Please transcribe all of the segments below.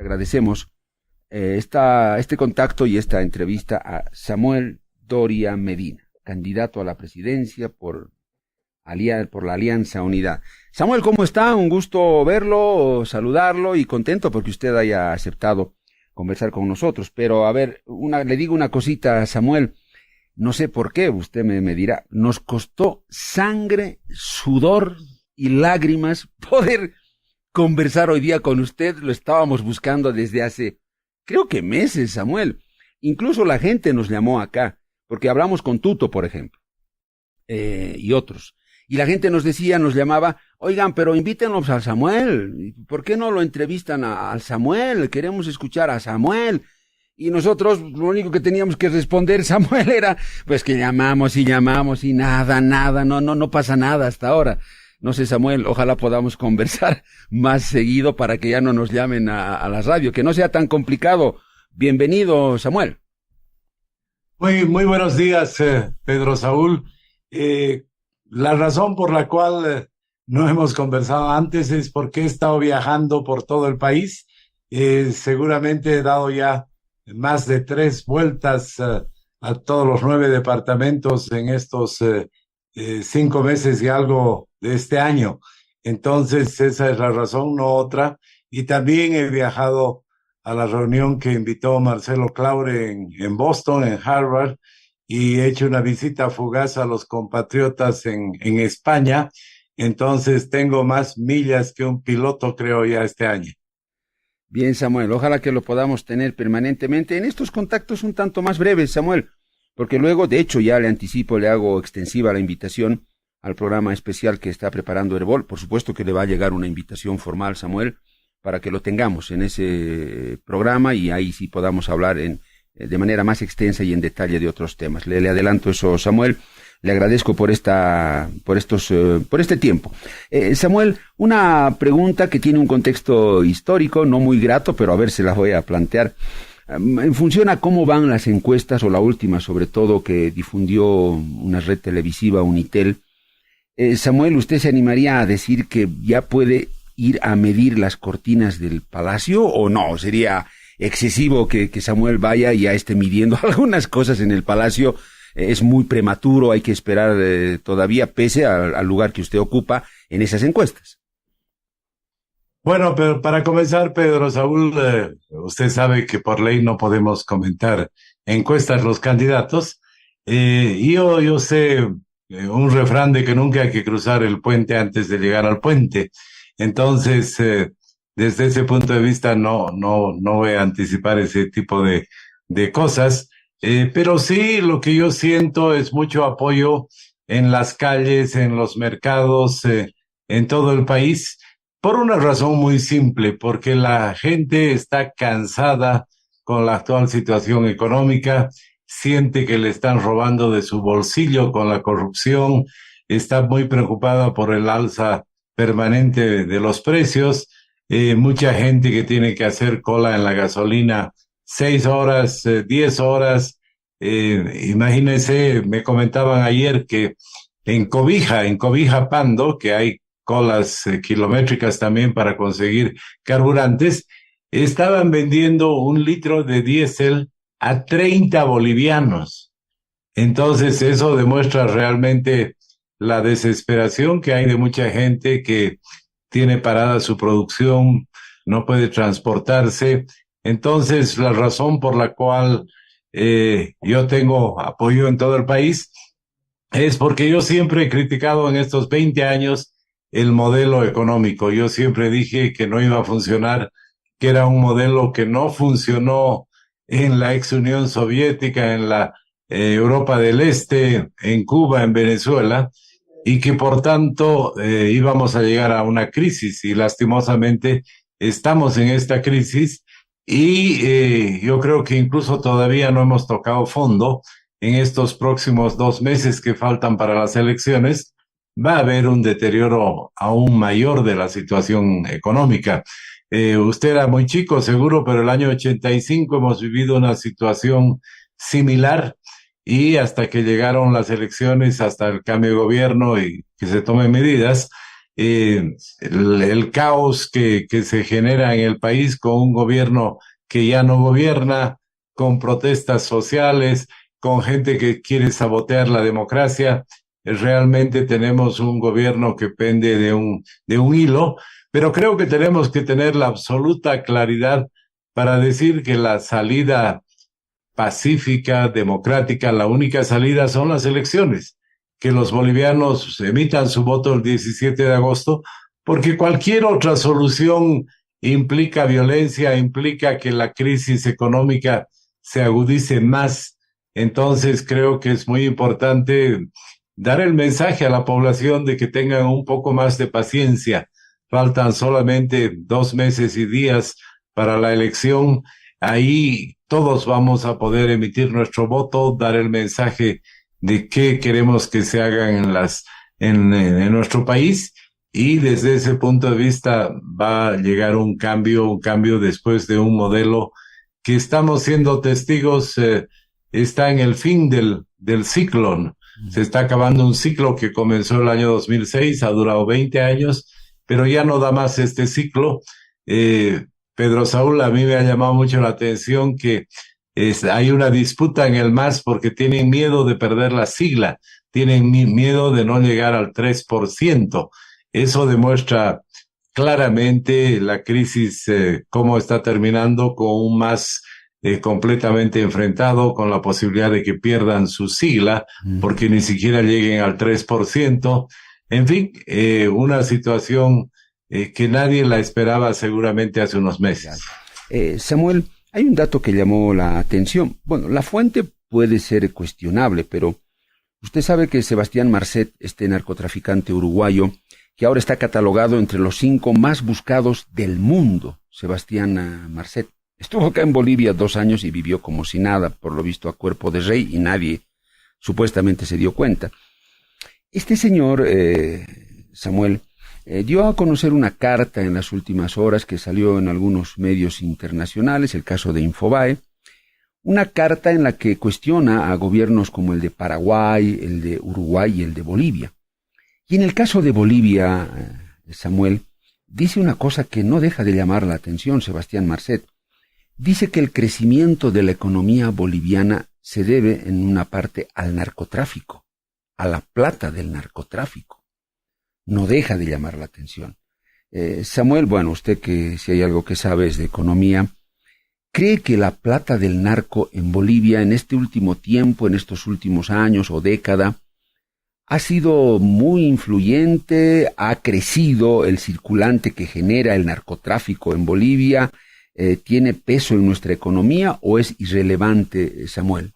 Agradecemos este contacto y esta entrevista a Samuel Doria Medina, candidato a la presidencia por la Alianza Unidad. Samuel, ¿cómo está? Un gusto verlo, saludarlo y contento porque usted haya aceptado conversar con nosotros. Pero a ver, le digo una cosita a Samuel, no sé por qué, usted me dirá, nos costó sangre, sudor y lágrimas poder conversar hoy día con usted. Lo estábamos buscando desde hace, creo que meses, Samuel. Incluso la gente nos llamó acá, porque hablamos con Tuto, por ejemplo, y otros. Y la gente nos llamaba, oigan, pero invítenos a Samuel, ¿por qué no lo entrevistan al Samuel? Queremos escuchar a Samuel. Y nosotros, lo único que teníamos que responder, Samuel, era, pues que llamamos y nada, no pasa nada hasta ahora. No sé, Samuel, ojalá podamos conversar más seguido para que ya no nos llamen a la radio, que no sea tan complicado. Bienvenido, Samuel. Muy buenos días, Pedro Saúl. La razón por la cual no hemos conversado antes es porque he estado viajando por todo el país. Seguramente he dado ya más de 3 vueltas a todos los 9 departamentos en estos 5 meses y algo de este año. Entonces, esa es la razón, no otra. Y también he viajado a la reunión que invitó Marcelo Claure en Boston, en Harvard, y he hecho una visita fugaz a los compatriotas en España. Entonces, tengo más millas que un piloto, creo, ya este año. Bien, Samuel, ojalá que lo podamos tener permanentemente en estos contactos un tanto más breves, Samuel, porque luego, de hecho, ya le anticipo, le hago extensiva la invitación al programa especial que está preparando Herbol. Por supuesto que le va a llegar una invitación formal, Samuel, para que lo tengamos en ese programa y ahí sí podamos hablar de manera más extensa y en detalle de otros temas. Le adelanto eso, Samuel. Le agradezco por este tiempo. Samuel, una pregunta que tiene un contexto histórico, no muy grato, pero a ver, se las voy a plantear. En función a cómo van las encuestas, o la última sobre todo que difundió una red televisiva, Unitel, Samuel, ¿usted se animaría a decir que ya puede ir a medir las cortinas del Palacio o no? ¿Sería excesivo que Samuel vaya y ya esté midiendo algunas cosas en el Palacio? Es muy prematuro, hay que esperar todavía, pese al lugar que usted ocupa en esas encuestas. Bueno, pero para comenzar, Pedro Saúl, usted sabe que por ley no podemos comentar encuestas los candidatos. Yo sé un refrán de que nunca hay que cruzar el puente antes de llegar al puente. Entonces, desde ese punto de vista, no voy a anticipar ese tipo de cosas. Pero sí, lo que yo siento es mucho apoyo en las calles, en los mercados, en todo el país, por una razón muy simple, porque la gente está cansada con la actual situación económica, siente que le están robando de su bolsillo con la corrupción, está muy preocupada por el alza permanente de los precios, mucha gente que tiene que hacer cola en la gasolina 6 horas, 10 horas. Imagínense, me comentaban ayer que en Cobija Pando, que hay colas kilométricas también para conseguir carburantes, estaban vendiendo un litro de diésel a 30 bolivianos. Entonces, eso demuestra realmente la desesperación que hay de mucha gente que tiene parada su producción, no puede transportarse. Entonces, la razón por la cual yo tengo apoyo en todo el país es porque yo siempre he criticado en estos 20 años el modelo económico. Yo siempre dije que no iba a funcionar, que era un modelo que no funcionó en la ex Unión Soviética, en la Europa del Este, en Cuba, en Venezuela, y que por tanto íbamos a llegar a una crisis y lastimosamente estamos en esta crisis y yo creo que incluso todavía no hemos tocado fondo. En estos próximos 2 meses que faltan para las elecciones va a haber un deterioro aún mayor de la situación económica. Usted era muy chico seguro, pero el año 85 hemos vivido una situación similar y hasta que llegaron las elecciones, hasta el cambio de gobierno y que se tomen medidas, el caos que se genera en el país con un gobierno que ya no gobierna, con protestas sociales, con gente que quiere sabotear la democracia. Realmente tenemos un gobierno que pende de un hilo, pero creo que tenemos que tener la absoluta claridad para decir que la salida pacífica, democrática, la única salida son las elecciones, que los bolivianos emitan su voto el 17 de agosto, porque cualquier otra solución implica violencia, implica que la crisis económica se agudice más. Entonces creo que es muy importante dar el mensaje a la población de que tengan un poco más de paciencia. Faltan solamente 2 meses y días para la elección. Ahí todos vamos a poder emitir nuestro voto, dar el mensaje de qué queremos que se hagan en nuestro país, y desde ese punto de vista va a llegar un cambio después de un modelo que estamos siendo testigos, está en el fin del ciclo. Se está acabando un ciclo que comenzó el año 2006, ha durado 20 años, pero ya no da más este ciclo. Pedro Saúl, a mí me ha llamado mucho la atención que hay una disputa en el MAS porque tienen miedo de perder la sigla, tienen miedo de no llegar al 3%. Eso demuestra claramente la crisis, cómo está terminando con un MAS completamente enfrentado, con la posibilidad de que pierdan su sigla porque ni siquiera lleguen al 3%. En fin, una situación que nadie la esperaba seguramente hace unos meses. Samuel, hay un dato que llamó la atención. Bueno, la fuente puede ser cuestionable, pero usted sabe que Sebastián Marcet, este narcotraficante uruguayo, que ahora está catalogado entre los 5 más buscados del mundo, Sebastián Marcet, estuvo acá en Bolivia 2 años y vivió como si nada, por lo visto a cuerpo de rey, y nadie supuestamente se dio cuenta. Este señor, Samuel, dio a conocer una carta en las últimas horas que salió en algunos medios internacionales, el caso de Infobae, una carta en la que cuestiona a gobiernos como el de Paraguay, el de Uruguay y el de Bolivia. Y en el caso de Bolivia, Samuel, dice una cosa que no deja de llamar la atención, Sebastián Marcet. Dice que el crecimiento de la economía boliviana se debe en una parte al narcotráfico, a la plata del narcotráfico. No deja de llamar la atención. Samuel, bueno, usted que si hay algo que sabe es de economía, ¿cree que la plata del narco en Bolivia en este último tiempo, en estos últimos años o década, ha sido muy influyente, ha crecido el circulante que genera el narcotráfico en Bolivia, tiene peso en nuestra economía o es irrelevante, Samuel?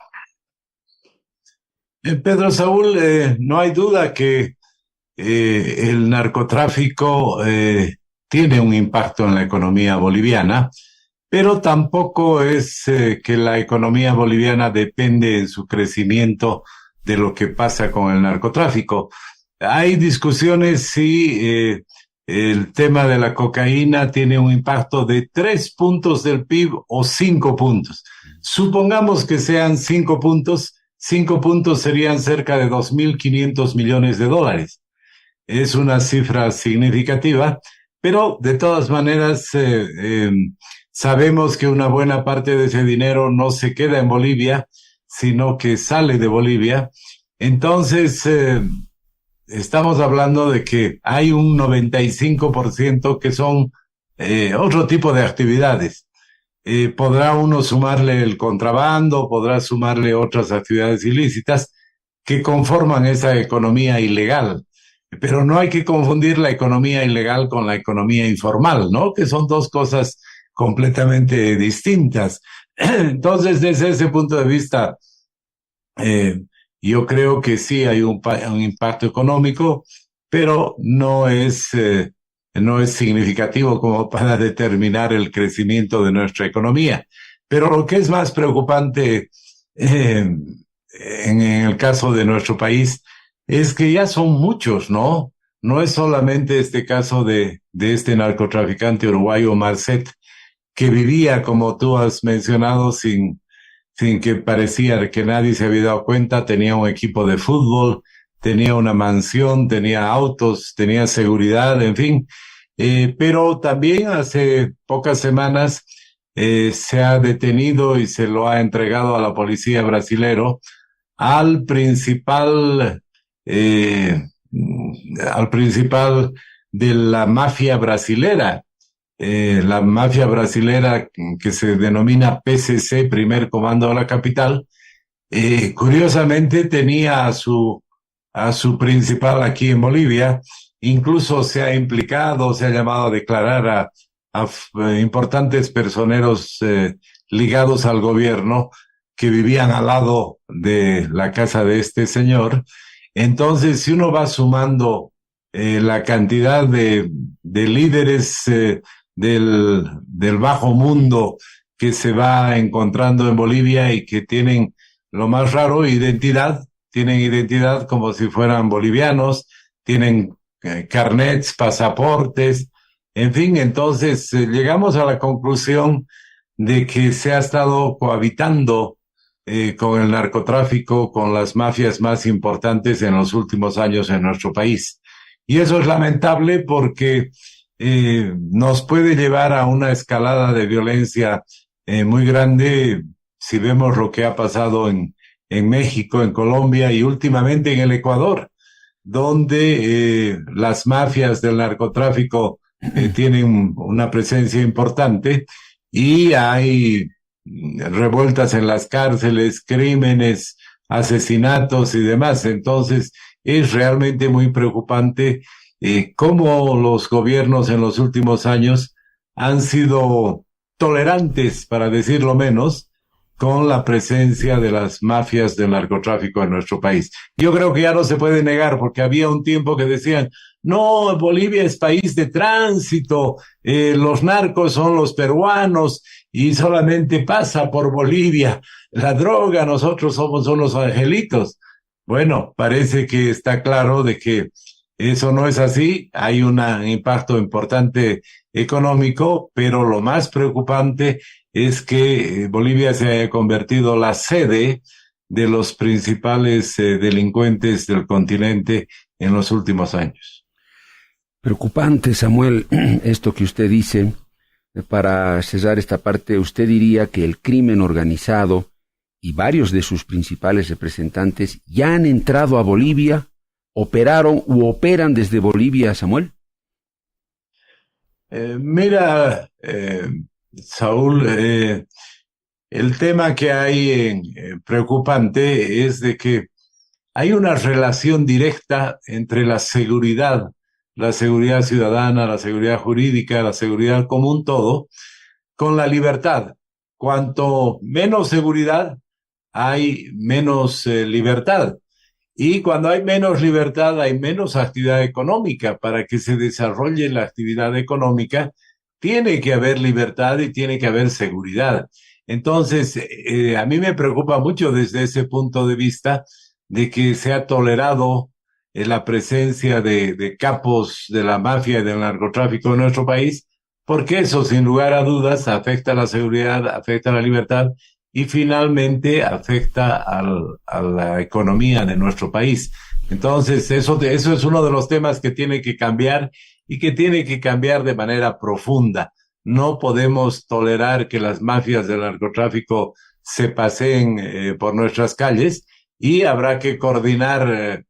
Pedro Saúl, no hay duda que el narcotráfico tiene un impacto en la economía boliviana, pero tampoco es que la economía boliviana depende en su crecimiento de lo que pasa con el narcotráfico. Hay discusiones si el tema de la cocaína tiene un impacto de 3 puntos del PIB o 5 puntos. Supongamos que sean 5 puntos, 5 puntos serían cerca de 2.500 millones de dólares. Es una cifra significativa, pero de todas maneras sabemos que una buena parte de ese dinero no se queda en Bolivia, sino que sale de Bolivia. Entonces, estamos hablando de que hay un 95% que son otro tipo de actividades. Podrá uno sumarle el contrabando, podrá sumarle otras actividades ilícitas que conforman esa economía ilegal. Pero no hay que confundir la economía ilegal con la economía informal, ¿no? Que son dos cosas completamente distintas. Entonces, desde ese punto de vista, yo creo que sí hay un impacto económico, pero no es significativo como para determinar el crecimiento de nuestra economía. Pero lo que es más preocupante en el caso de nuestro país es que ya son muchos, ¿no? No es solamente este caso de este narcotraficante uruguayo Marcet, que vivía, como tú has mencionado, sin que parecía que nadie se había dado cuenta. Tenía un equipo de fútbol, tenía una mansión, tenía autos, tenía seguridad, en fin. Pero también hace pocas semanas se ha detenido y se lo ha entregado a la policía brasilero al principal, eh, al principal de la mafia brasilera. La mafia brasilera que se denomina PCC, Primer Comando de la Capital, curiosamente tenía a su principal aquí en Bolivia, incluso se ha implicado, se ha llamado a declarar importantes personeros ligados al gobierno que vivían al lado de la casa de este señor. Entonces, si uno va sumando la cantidad de líderes del bajo mundo que se va encontrando en Bolivia y que tienen lo más raro, tienen identidad como si fueran bolivianos, tienen carnets, pasaportes, en fin, entonces llegamos a la conclusión de que se ha estado cohabitando con el narcotráfico, con las mafias más importantes en los últimos años en nuestro país. Y eso es lamentable porque nos puede llevar a una escalada de violencia muy grande si vemos lo que ha pasado en México, en Colombia y últimamente en el Ecuador, donde las mafias del narcotráfico tienen una presencia importante y hay revueltas en las cárceles, crímenes, asesinatos y demás. Entonces, es realmente muy preocupante cómo los gobiernos en los últimos años han sido tolerantes, para decirlo menos, con la presencia de las mafias del narcotráfico en nuestro país. Yo creo que ya no se puede negar, porque había un tiempo que decían, no, Bolivia es país de tránsito, los narcos son los peruanos y solamente pasa por Bolivia la droga, nosotros somos unos angelitos. Bueno, parece que está claro de que eso no es así, hay un impacto importante económico, pero lo más preocupante es que Bolivia se haya convertido la sede de los principales delincuentes del continente en los últimos años. Preocupante, Samuel, esto que usted dice. Para cerrar esta parte, usted diría que el crimen organizado y varios de sus principales representantes ya han entrado a Bolivia, operaron u operan desde Bolivia, Samuel. Mira, Saúl, el tema que hay preocupante es de que hay una relación directa entre la seguridad ciudadana, la seguridad jurídica, la seguridad común, todo, con la libertad. Cuanto menos seguridad, hay menos libertad. Y cuando hay menos libertad, hay menos actividad económica. Para que se desarrolle la actividad económica, tiene que haber libertad y tiene que haber seguridad. Entonces, a mí me preocupa mucho desde ese punto de vista de que se ha tolerado la presencia de capos de la mafia y del narcotráfico en nuestro país, porque eso, sin lugar a dudas, afecta a la seguridad, afecta a la libertad y finalmente afecta a la economía de nuestro país. Entonces, eso es uno de los temas que tiene que cambiar y que tiene que cambiar de manera profunda. No podemos tolerar que las mafias del narcotráfico se paseen por nuestras calles y habrá que coordinar.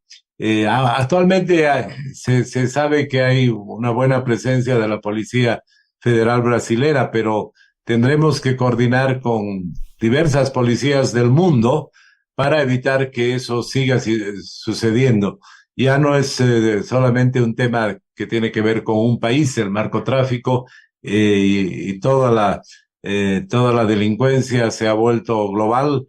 Actualmente se sabe que hay una buena presencia de la Policía Federal Brasilera, pero tendremos que coordinar con diversas policías del mundo para evitar que eso siga sucediendo. Ya no es solamente un tema que tiene que ver con un país, el narcotráfico y toda la delincuencia se ha vuelto global,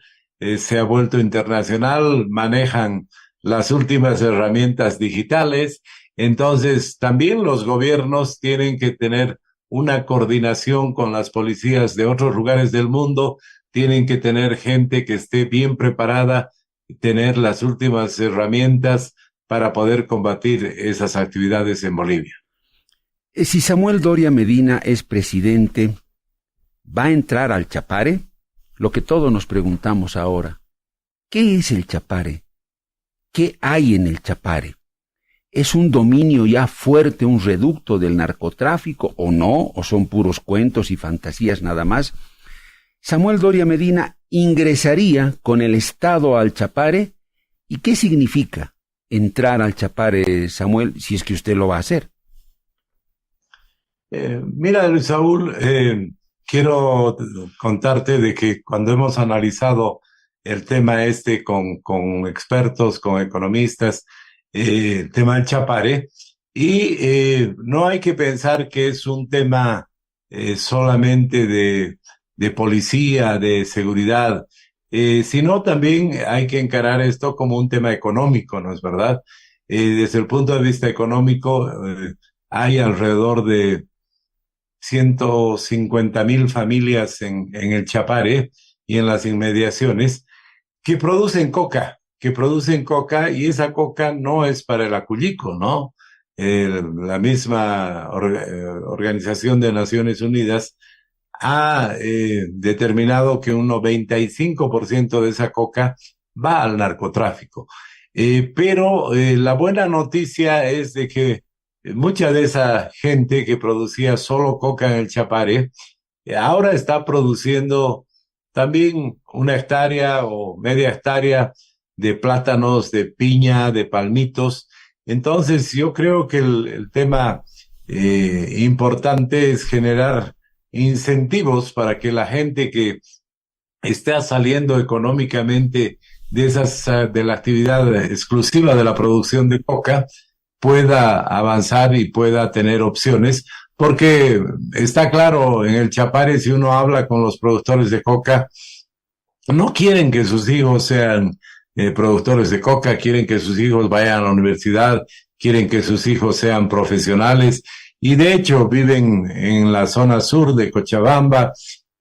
se ha vuelto internacional, manejan las últimas herramientas digitales. Entonces, también los gobiernos tienen que tener una coordinación con las policías de otros lugares del mundo, tienen que tener gente que esté bien preparada, tener las últimas herramientas para poder combatir esas actividades en Bolivia. Si Samuel Doria Medina es presidente, ¿va a entrar al Chapare? Lo que todos nos preguntamos ahora, ¿qué es el Chapare? ¿Qué hay en el Chapare? ¿Es un dominio ya fuerte, un reducto del narcotráfico o no? ¿O son puros cuentos y fantasías nada más? Samuel Doria Medina ingresaría con el Estado al Chapare. ¿Y qué significa entrar al Chapare, Samuel, si es que usted lo va a hacer? Mira, Luis Saúl, quiero contarte de que cuando hemos analizado el tema este con expertos, con economistas, el tema del Chapare, y no hay que pensar que es un tema solamente de policía, de seguridad, sino también hay que encarar esto como un tema económico, ¿no es verdad? Desde el punto de vista económico, hay alrededor de 150.000 familias en el Chapare y en las inmediaciones que producen coca y esa coca no es para el acullico, ¿no? La misma Organización de Naciones Unidas ha determinado que un 95% de esa coca va al narcotráfico. Pero la buena noticia es de que mucha de esa gente que producía solo coca en el Chapare, ahora está produciendo también 1 hectárea o media hectárea de plátanos, de piña, de palmitos. Entonces, yo creo que el tema importante es generar incentivos para que la gente que está saliendo económicamente de la actividad exclusiva de la producción de coca pueda avanzar y pueda tener opciones, porque está claro, en el Chapare, si uno habla con los productores de coca, no quieren que sus hijos sean productores de coca, quieren que sus hijos vayan a la universidad, quieren que sus hijos sean profesionales, y de hecho viven en la zona sur de Cochabamba.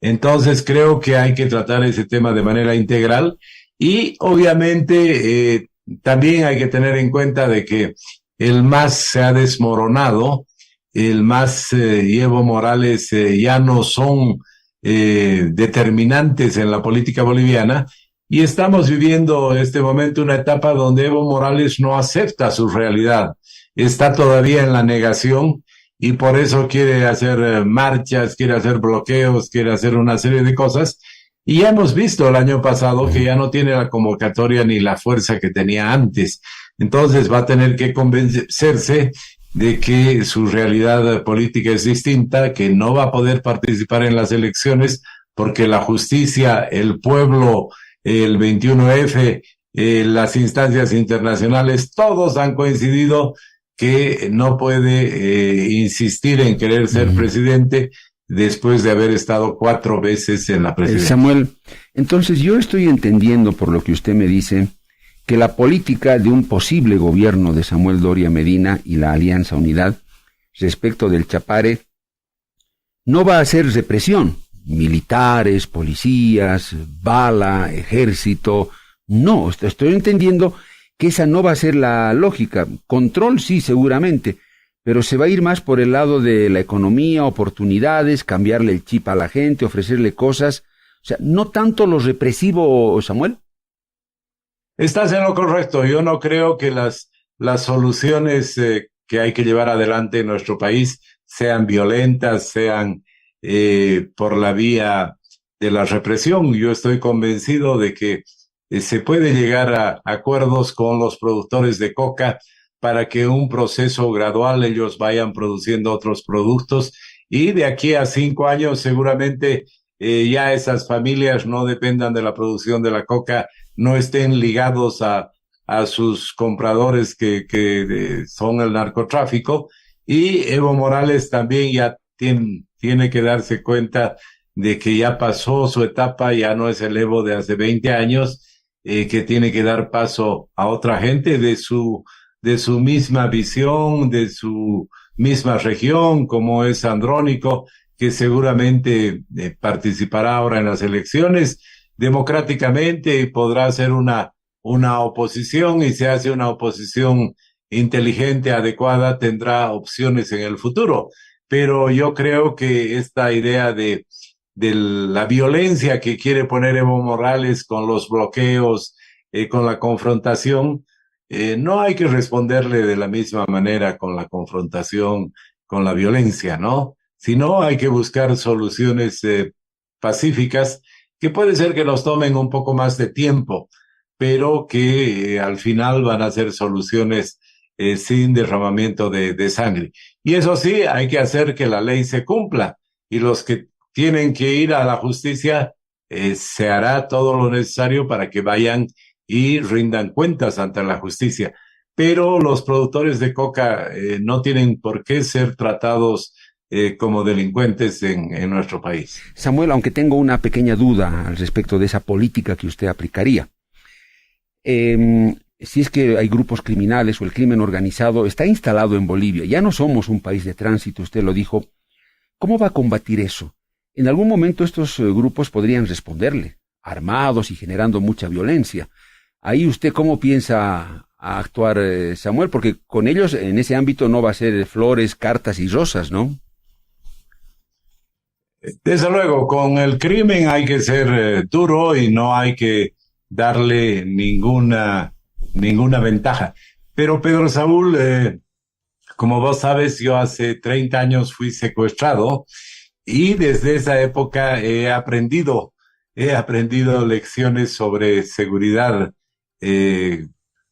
Entonces creo que hay que tratar ese tema de manera integral y obviamente también hay que tener en cuenta de que el MAS se ha desmoronado, el MAS y Evo Morales ya no son determinantes en la política boliviana y estamos viviendo este momento una etapa donde Evo Morales no acepta su realidad, está todavía en la negación y por eso quiere hacer marchas, quiere hacer bloqueos, quiere hacer una serie de cosas. Y ya hemos visto el año pasado que ya no tiene la convocatoria ni la fuerza que tenía antes. Entonces va a tener que convencerse de que su realidad política es distinta, que no va a poder participar en las elecciones porque la justicia, el pueblo, el 21F, las instancias internacionales, todos han coincidido que no puede insistir en querer ser presidente después de haber estado 4 veces en la presidencia. Samuel, entonces yo estoy entendiendo por lo que usted me dice que la política de un posible gobierno de Samuel Doria Medina y la Alianza Unidad respecto del Chapare no va a ser represión, militares, policías, bala, ejército, no, estoy entendiendo que esa no va a ser la lógica. Control sí, seguramente, pero se va a ir más por el lado de la economía, oportunidades, cambiarle el chip a la gente, ofrecerle cosas. O sea, no tanto lo represivo, Samuel. Estás en lo correcto. Yo no creo que las soluciones que hay que llevar adelante en nuestro país sean violentas, sean por la vía de la represión. Yo estoy convencido de que se puede llegar a acuerdos con los productores de coca para que un proceso gradual ellos vayan produciendo otros productos y de aquí a 5 años seguramente ya esas familias no dependan de la producción de la coca, no estén ligados a sus compradores que son el narcotráfico y Evo Morales también ya tiene que darse cuenta de que ya pasó su etapa, ya no es el Evo de hace 20 años, que tiene que dar paso a otra gente de su misma visión, de su misma región, como es Andrónico, que seguramente participará ahora en las elecciones democráticamente y podrá hacer una oposición y si hace una oposición inteligente, adecuada, tendrá opciones en el futuro. Pero yo creo que esta idea de la violencia que quiere poner Evo Morales con los bloqueos, con la confrontación, no hay que responderle de la misma manera con la confrontación, con la violencia, ¿no? Sino hay que buscar soluciones pacíficas que puede ser que nos tomen un poco más de tiempo, pero que al final van a ser soluciones sin derramamiento de sangre. Y eso sí, hay que hacer que la ley se cumpla y los que tienen que ir a la justicia, se hará todo lo necesario para que vayan y rindan cuentas ante la justicia. Pero los productores de coca no tienen por qué ser tratados como delincuentes en nuestro país. Samuel, aunque tengo una pequeña duda al respecto de esa política que usted aplicaría, si es que hay grupos criminales o el crimen organizado está instalado en Bolivia, ya no somos un país de tránsito, usted lo dijo, ¿cómo va a combatir eso? En algún momento estos grupos podrían responderle, armados y generando mucha violencia. Ahí usted, ¿cómo piensa actuar, Samuel? Porque con ellos en ese ámbito no va a ser flores, cartas y rosas, ¿no? Desde luego, con el crimen hay que ser duro y no hay que darle ninguna ventaja. Pero Pedro Saúl, como vos sabes, yo hace 30 años fui secuestrado y desde esa época he aprendido lecciones sobre seguridad eh,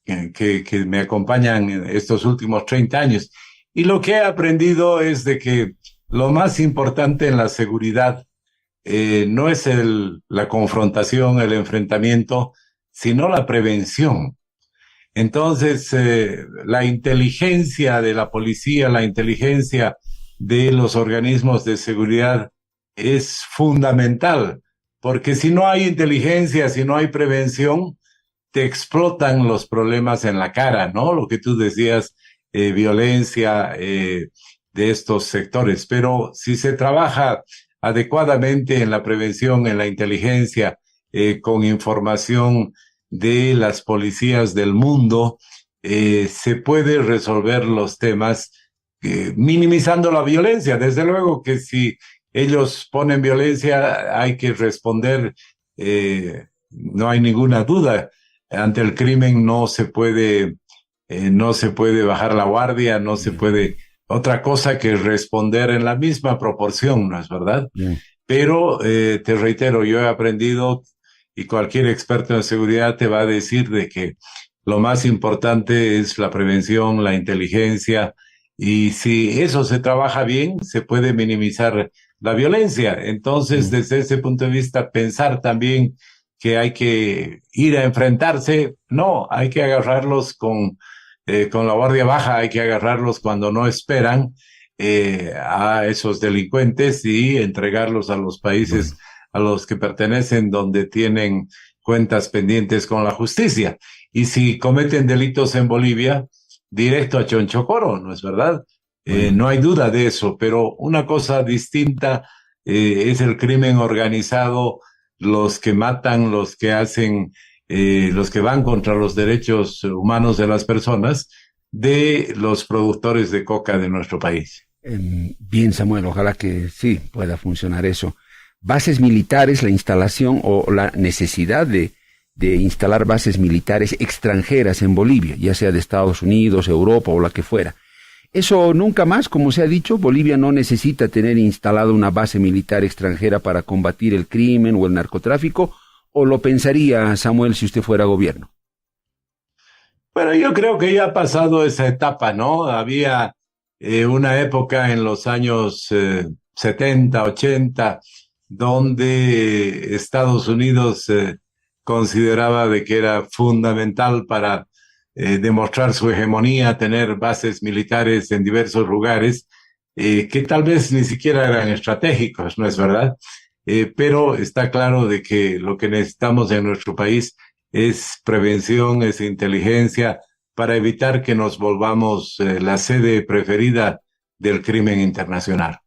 que me acompañan en estos últimos 30 años. Y lo que he aprendido es de que lo más importante en la seguridad no es la confrontación, el enfrentamiento, sino la prevención. Entonces, la inteligencia de la policía, la inteligencia de los organismos de seguridad es fundamental, porque si no hay inteligencia, si no hay prevención, te explotan los problemas en la cara, ¿no? Lo que tú decías, violencia de estos sectores. Pero si se trabaja adecuadamente en la prevención, en la inteligencia, con información de las policías del mundo, se puede resolver los temas minimizando la violencia. Desde luego que si ellos ponen violencia, hay que responder, no hay ninguna duda. Ante el crimen no se puede bajar la guardia, no se puede otra cosa que responder en la misma proporción, ¿no es verdad? Bien. Pero te reitero, yo he aprendido y cualquier experto en seguridad te va a decir de que lo más importante es la prevención, la inteligencia, y si eso se trabaja bien, se puede minimizar la violencia. Entonces, desde ese punto de vista, pensar también que hay que ir a enfrentarse, no, hay que agarrarlos con la guardia baja, hay que agarrarlos cuando no esperan a esos delincuentes y entregarlos a los países a los que pertenecen, donde tienen cuentas pendientes con la justicia. Y si cometen delitos en Bolivia, directo a Chonchocoro, ¿no es verdad? No hay duda de eso, pero una cosa distinta es el crimen organizado, los que matan, los que los que van contra los derechos humanos de las personas, de los productores de coca de nuestro país. Bien, Samuel, ojalá que sí pueda funcionar eso. Bases militares, la instalación o la necesidad de instalar bases militares extranjeras en Bolivia, ya sea de Estados Unidos, Europa o la que fuera. Eso nunca más, como se ha dicho, Bolivia no necesita tener instalada una base militar extranjera para combatir el crimen o el narcotráfico, ¿o lo pensaría, Samuel, si usted fuera gobierno? Bueno, yo creo que ya ha pasado esa etapa, ¿no? Había una época en los años 70, 80, donde Estados Unidos consideraba de que era fundamental para demostrar su hegemonía, tener bases militares en diversos lugares, que tal vez ni siquiera eran estratégicos, ¿no es verdad? Pero está claro de que lo que necesitamos en nuestro país es prevención, es inteligencia, para evitar que nos volvamos la sede preferida del crimen internacional.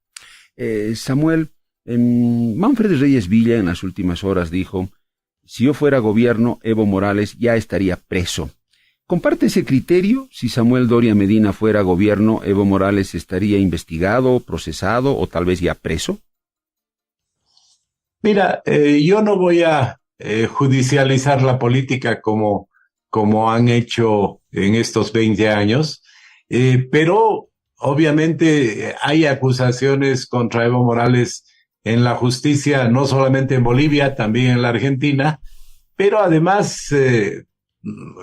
Samuel, Manfred Reyes Villa en las últimas horas dijo, si yo fuera gobierno, Evo Morales ya estaría preso. ¿Comparte ese criterio? Si Samuel Doria Medina fuera gobierno, Evo Morales estaría investigado, procesado o tal vez ya preso. Mira, yo no voy a judicializar la política como como han hecho en estos 20 años, pero obviamente hay acusaciones contra Evo Morales en la justicia, no solamente en Bolivia, también en la Argentina, pero además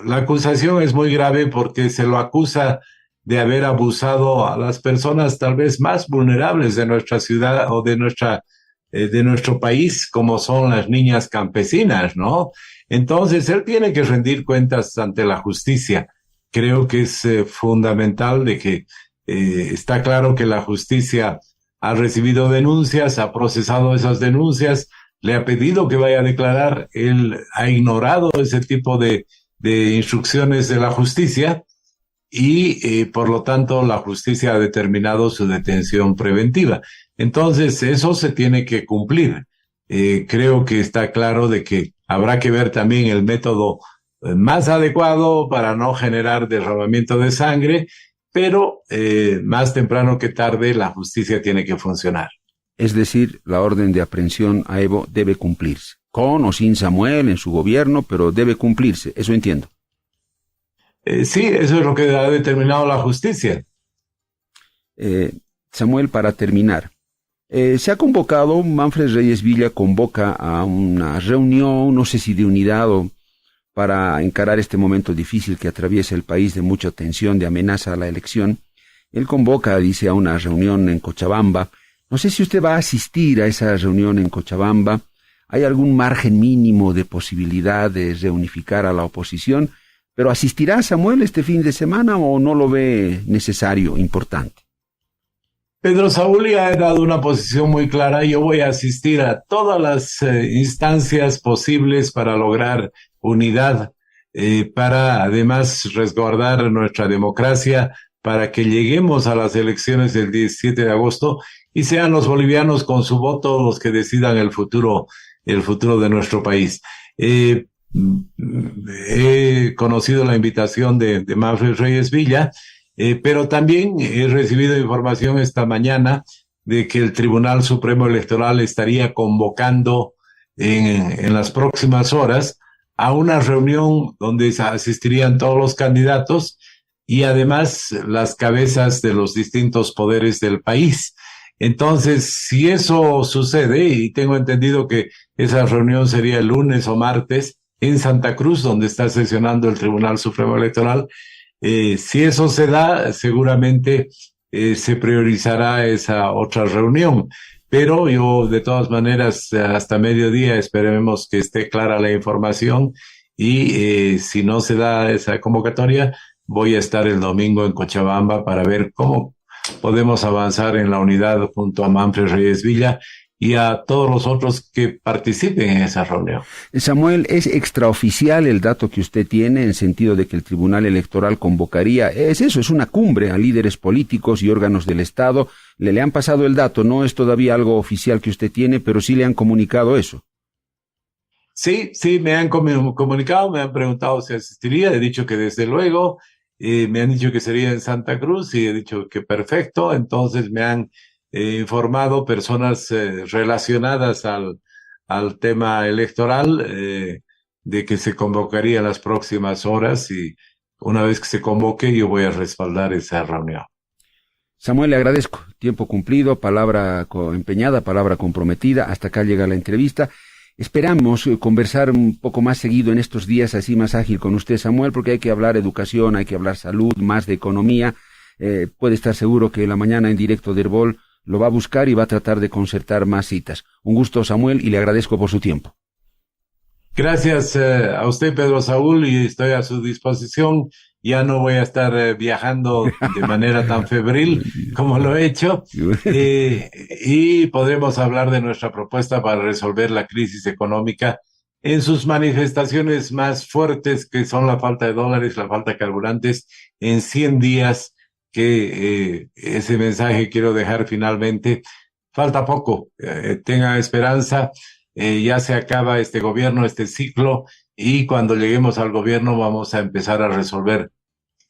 la acusación es muy grave porque se lo acusa de haber abusado a las personas tal vez más vulnerables de nuestra ciudad o de nuestro país, como son las niñas campesinas, ¿no? Entonces, él tiene que rendir cuentas ante la justicia. Creo que es fundamental de que está claro que la justicia ha recibido denuncias, ha procesado esas denuncias, le ha pedido que vaya a declarar, él ha ignorado ese tipo de instrucciones de la justicia y por lo tanto la justicia ha determinado su detención preventiva. Entonces eso se tiene que cumplir. Creo que está claro de que habrá que ver también el método más adecuado para no generar derramamiento de sangre, pero más temprano que tarde la justicia tiene que funcionar. Es decir, la orden de aprehensión a Evo debe cumplirse, con o sin Samuel en su gobierno, pero debe cumplirse, eso entiendo. Sí, eso es lo que ha determinado la justicia. Samuel, para terminar, se ha convocado, Manfred Reyes Villa convoca a una reunión, no sé si de unidad o para encarar este momento difícil que atraviesa el país de mucha tensión, de amenaza a la elección. Él convoca, dice, a una reunión en Cochabamba. No sé si usted va a asistir a esa reunión en Cochabamba. ¿Hay algún margen mínimo de posibilidad de reunificar a la oposición? ¿Pero asistirá Samuel este fin de semana o no lo ve necesario, importante? Pedro Saúl ya ha dado una posición muy clara. Yo voy a asistir a todas las instancias posibles para lograr unidad, para además resguardar nuestra democracia, para que lleguemos a las elecciones del 17 de agosto y sean los bolivianos con su voto los que decidan el futuro de nuestro país. He conocido la invitación de Manfred Reyes Villa, pero también he recibido información esta mañana de que el Tribunal Supremo Electoral estaría convocando en las próximas horas a una reunión donde asistirían todos los candidatos y además las cabezas de los distintos poderes del país. Entonces, si eso sucede, y tengo entendido que esa reunión sería el lunes o martes en Santa Cruz, donde está sesionando el Tribunal Supremo Electoral, si eso se da, seguramente se priorizará esa otra reunión. Pero yo, de todas maneras, hasta mediodía esperemos que esté clara la información y si no se da esa convocatoria, voy a estar el domingo en Cochabamba para ver cómo podemos avanzar en la unidad junto a Manfred Reyes Villa y a todos los otros que participen en esa reunión. Samuel, ¿es extraoficial el dato que usted tiene en sentido de que el Tribunal Electoral convocaría? Es eso, es una cumbre a líderes políticos y órganos del Estado. Le han pasado el dato, no es todavía algo oficial que usted tiene, pero sí le han comunicado eso. Sí, me han comunicado, me han preguntado si asistiría, he dicho que desde luego, me han dicho que sería en Santa Cruz y he dicho que perfecto, entonces me han informado personas relacionadas al tema electoral de que se convocaría en las próximas horas y una vez que se convoque yo voy a respaldar esa reunión. Samuel, le agradezco. Tiempo cumplido, palabra empeñada, palabra comprometida. Hasta acá llega la entrevista. Esperamos conversar un poco más seguido en estos días, así más ágil con usted, Samuel, porque hay que hablar educación, hay que hablar salud, más de economía. Puede estar seguro que la mañana en directo de Herbol lo va a buscar y va a tratar de concertar más citas. Un gusto, Samuel, y le agradezco por su tiempo. Gracias a usted, Pedro Saúl, y estoy a su disposición. Ya no voy a estar viajando de manera tan febril como lo he hecho y podremos hablar de nuestra propuesta para resolver la crisis económica en sus manifestaciones más fuertes, que son la falta de dólares, la falta de carburantes, en 100 días, que ese mensaje quiero dejar finalmente. Falta poco, tenga esperanza, ya se acaba este gobierno, este ciclo, y cuando lleguemos al gobierno vamos a empezar a resolver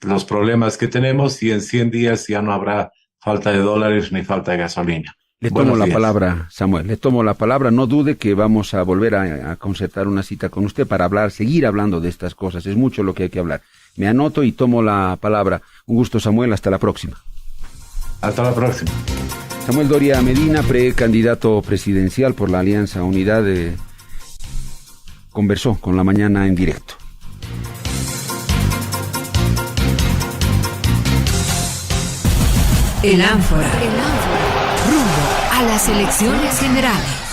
los problemas que tenemos y en 100 días ya no habrá falta de dólares ni falta de gasolina. Le tomo la palabra, Samuel, le tomo la palabra. No dude que vamos a volver a concertar una cita con usted para hablar, seguir hablando de estas cosas. Es mucho lo que hay que hablar. Me anoto y tomo la palabra. Un gusto, Samuel. Hasta la próxima. Hasta la próxima. Samuel Doria Medina, precandidato presidencial por la Alianza Unidad, conversó con La Mañana en Directo. El Ánfora. Rumbo a las elecciones generales.